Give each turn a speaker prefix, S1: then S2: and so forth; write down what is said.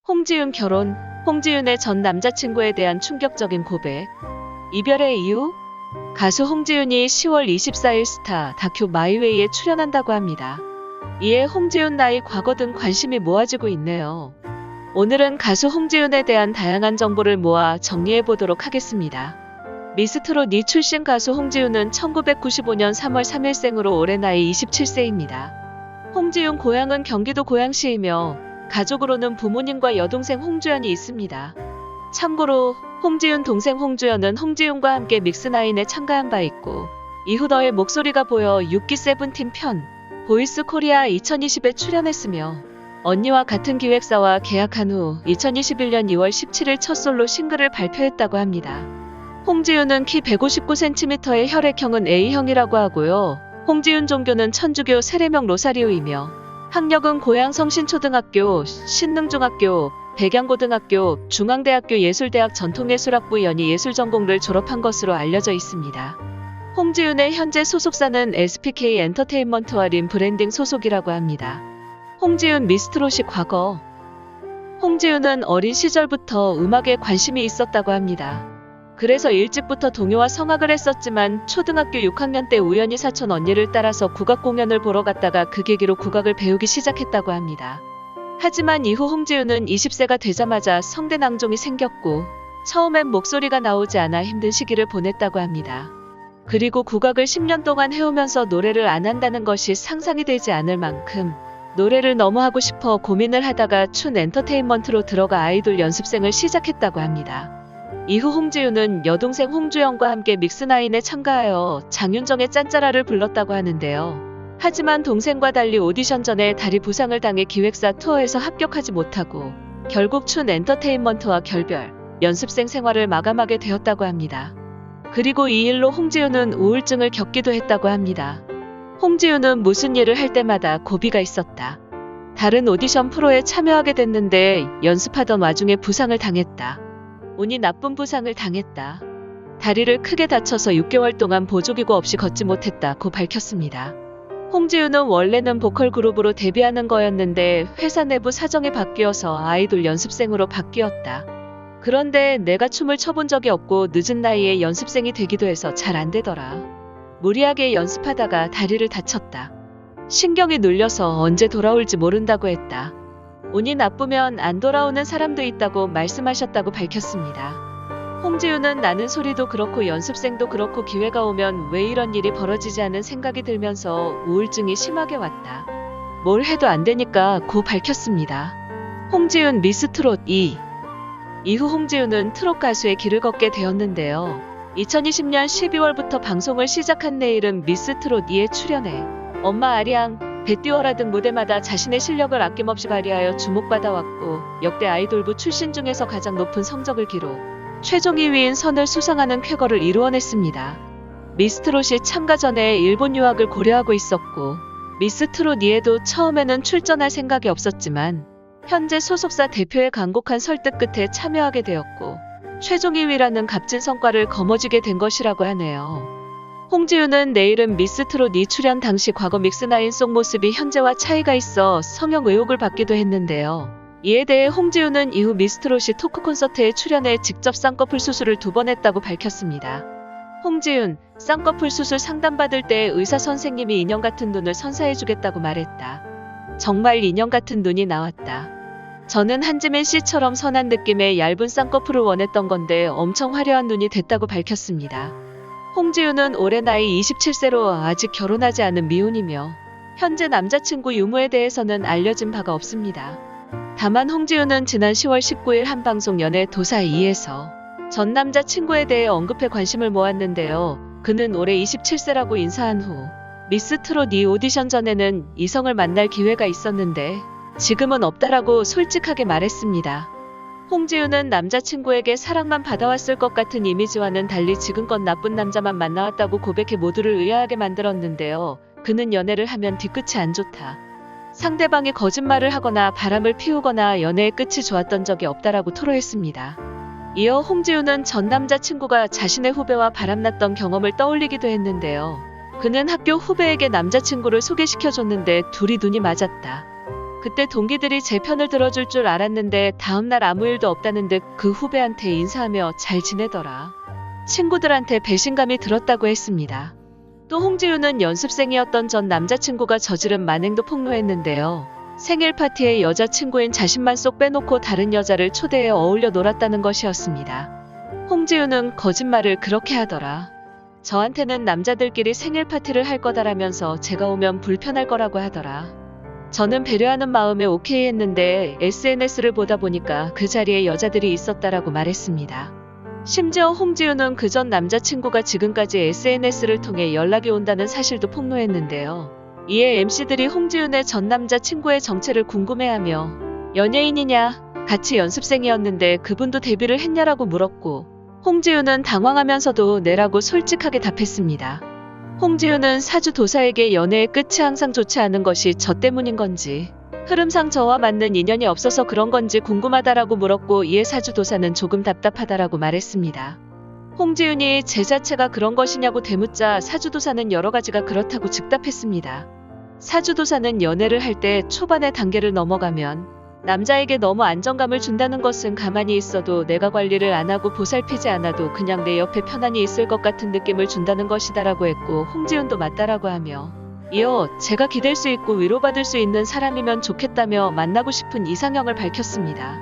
S1: 홍지윤 결혼, 홍지윤의 전 남자친구에 대한 충격적인 고백. 이별의 이유? 가수 홍지윤이 10월 24일 스타 다큐 마이웨이에 출연한다고 합니다. 이에 홍지윤 나이, 과거 등 관심이 모아지고 있네요. 오늘은 가수 홍지윤에 대한 다양한 정보를 모아 정리해보도록 하겠습니다. 미스트롯 2 출신 가수 홍지윤은 1995년 3월 3일생으로 올해 나이 27세입니다. 홍지윤 고향은 경기도 고양시이며 가족으로는 부모님과 여동생 홍주연이 있습니다. 참고로 홍지윤 동생 홍주연은 홍지윤과 함께 믹스나인에 참가한 바 있고 이후 너의 목소리가 보여 6기 세븐틴 편 보이스 코리아 2020에 출연했으며 언니와 같은 기획사와 계약한 후 2021년 2월 17일 첫 솔로 싱글을 발표했다고 합니다. 홍지윤은 키 159cm의 혈액형은 A형이라고 하고요. 홍지윤 종교는 천주교 세례명 로사리오이며 학력은 고양 성신초등학교, 신능중학교, 백양고등학교, 중앙대학교 예술대학 전통예술학부 연희예술전공을 졸업한 것으로 알려져 있습니다. 홍지윤의 현재 소속사는 SPK 엔터테인먼트와 림 브랜딩 소속이라고 합니다. 홍지윤 미스트롯이 과거. 홍지윤은 어린 시절부터 음악에 관심이 있었다고 합니다. 그래서 일찍부터 동요와 성악을 했었지만 초등학교 6학년 때 우연히 사촌 언니를 따라서 국악 공연을 보러 갔다가 그 계기로 국악을 배우기 시작했다고 합니다. 하지만 이후 홍지윤은 20세가 되자마자 성대 낭종이 생겼고 처음엔 목소리가 나오지 않아 힘든 시기를 보냈다고 합니다. 그리고 국악을 10년 동안 해오면서 노래를 안 한다는 것이 상상이 되지 않을 만큼 노래를 너무 하고 싶어 고민을 하다가 춘 엔터테인먼트로 들어가 아이돌 연습생을 시작했다고 합니다. 이후 홍지윤은 여동생 홍주연과 함께 믹스나인에 참가하여 장윤정의 짠짜라를 불렀다고 하는데요. 하지만 동생과 달리 오디션 전에 다리 부상을 당해 기획사 투어에서 합격하지 못하고 결국 춘 엔터테인먼트와 결별, 연습생 생활을 마감하게 되었다고 합니다. 그리고 이 일로 홍지윤은 우울증을 겪기도 했다고 합니다. 홍지윤은 무슨 일을 할 때마다 고비가 있었다. 다른 오디션 프로에 참여하게 됐는데 연습하던 와중에 부상을 당했다. 운이 나쁜 부상을 당했다. 다리를 크게 다쳐서 6개월 동안 보조기구 없이 걷지 못했다고 밝혔습니다. 홍지윤은 원래는 보컬 그룹으로 데뷔하는 거였는데 회사 내부 사정이 바뀌어서 아이돌 연습생으로 바뀌었다. 그런데 내가 춤을 춰본 적이 없고 늦은 나이에 연습생이 되기도 해서 잘 안 되더라. 무리하게 연습하다가 다리를 다쳤다. 신경이 눌려서 언제 돌아올지 모른다고 했다. 운이 나쁘면 안 돌아오는 사람도 있다고 말씀하셨다고 밝혔습니다. 홍지윤은 나는 소리도 그렇고 연습생도 그렇고 기회가 오면 왜 이런 일이 벌어지지 않은 생각이 들면서 우울증이 심하게 왔다. 뭘 해도 안 되니까 고 밝혔습니다. 홍지윤 미스트롯 2. 이후 홍지윤은 트롯 가수의 길을 걷게 되었는데요. 2020년 12월부터 방송을 시작한 내 이름 미스트롯 2에 출연해 엄마 아리앙, 배 띄워라 등 무대마다 자신의 실력을 아낌없이 발휘하여 주목받아왔고 역대 아이돌부 출신 중에서 가장 높은 성적을 기록, 최종 2위인 선을 수상하는 쾌거를 이루어냈습니다. 미스트롯이 참가 전에 일본 유학을 고려하고 있었고 미스트롯 2에도 처음에는 출전할 생각이 없었지만 현재 소속사 대표의 간곡한 설득 끝에 참여하게 되었고 최종 2위라는 값진 성과를 거머쥐게 된 것이라고 하네요. 홍지윤은 내 이름 미스트롯 2 출연 당시 과거 믹스나인 속 모습이 현재와 차이가 있어 성형 의혹을 받기도 했는데요. 이에 대해 홍지윤은 이후 미스트롯이 토크 콘서트에 출연해 직접 쌍꺼풀 수술을 2번 했다고 밝혔습니다. 홍지윤, 쌍꺼풀 수술 상담받을 때 의사 선생님이 인형 같은 눈을 선사해주겠다고 말했다. 정말 인형 같은 눈이 나왔다. 저는 한지민 씨처럼 선한 느낌의 얇은 쌍꺼풀을 원했던 건데 엄청 화려한 눈이 됐다고 밝혔습니다. 홍지윤은 올해 나이 27세로 아직 결혼하지 않은 미혼이며 현재 남자친구 유무에 대해서는 알려진 바가 없습니다. 다만 홍지윤은 지난 10월 19일 한 방송 연애 도사 2에서 전 남자친구에 대해 언급해 관심을 모았는데요. 그는 올해 27세라고 인사한 후 미스트롯 2 오디션 전에는 이성을 만날 기회가 있었는데 지금은 없다라고 솔직하게 말했습니다. 홍지윤은 남자친구에게 사랑만 받아왔을 것 같은 이미지와는 달리 지금껏 나쁜 남자만 만나왔다고 고백해 모두를 의아하게 만들었는데요. 그는 연애를 하면 뒤끝이 안 좋다. 상대방이 거짓말을 하거나 바람을 피우거나 연애의 끝이 좋았던 적이 없다라고 토로했습니다. 이어 홍지윤은 전 남자친구가 자신의 후배와 바람났던 경험을 떠올리기도 했는데요. 그는 학교 후배에게 남자친구를 소개시켜줬는데 둘이 눈이 맞았다. 그때 동기들이 제 편을 들어줄 줄 알았는데 다음날 아무 일도 없다는 듯 그 후배한테 인사하며 잘 지내더라. 친구들한테 배신감이 들었다고 했습니다. 또 홍지윤은 연습생이었던 전 남자친구가 저지른 만행도 폭로했는데요. 생일 파티에 여자친구인 자신만 쏙 빼놓고 다른 여자를 초대해 어울려 놀았다는 것이었습니다. 홍지윤은 거짓말을 그렇게 하더라. 저한테는 남자들끼리 생일 파티를 할 거다라면서 제가 오면 불편할 거라고 하더라. 저는 배려하는 마음에 오케이 했는데 SNS를 보다 보니까 그 자리에 여자들이 있었다라고 말했습니다. 심지어 홍지윤은 그 전 남자친구가 지금까지 SNS를 통해 연락이 온다는 사실도 폭로했는데요. 이에 MC들이 홍지윤의 전 남자친구의 정체를 궁금해하며 연예인이냐, 같이 연습생이었는데 그분도 데뷔를 했냐라고 물었고 홍지윤은 당황하면서도 네라고 솔직하게 답했습니다. 홍지윤은 사주도사에게 연애의 끝이 항상 좋지 않은 것이 저 때문인 건지 흐름상 저와 맞는 인연이 없어서 그런 건지 궁금하다라고 물었고 이에 사주도사는 조금 답답하다라고 말했습니다. 홍지윤이 제 자체가 그런 것이냐고 되묻자 사주도사는 여러 가지가 그렇다고 즉답했습니다. 사주도사는 연애를 할 때 초반의 단계를 넘어가면 남자에게 너무 안정감을 준다는 것은 가만히 있어도 내가 관리를 안 하고 보살피지 않아도 그냥 내 옆에 편안히 있을 것 같은 느낌을 준다는 것이다라고 했고 홍지윤도 맞다라고 하며 이어 제가 기댈 수 있고 위로받을 수 있는 사람이면 좋겠다며 만나고 싶은 이상형을 밝혔습니다.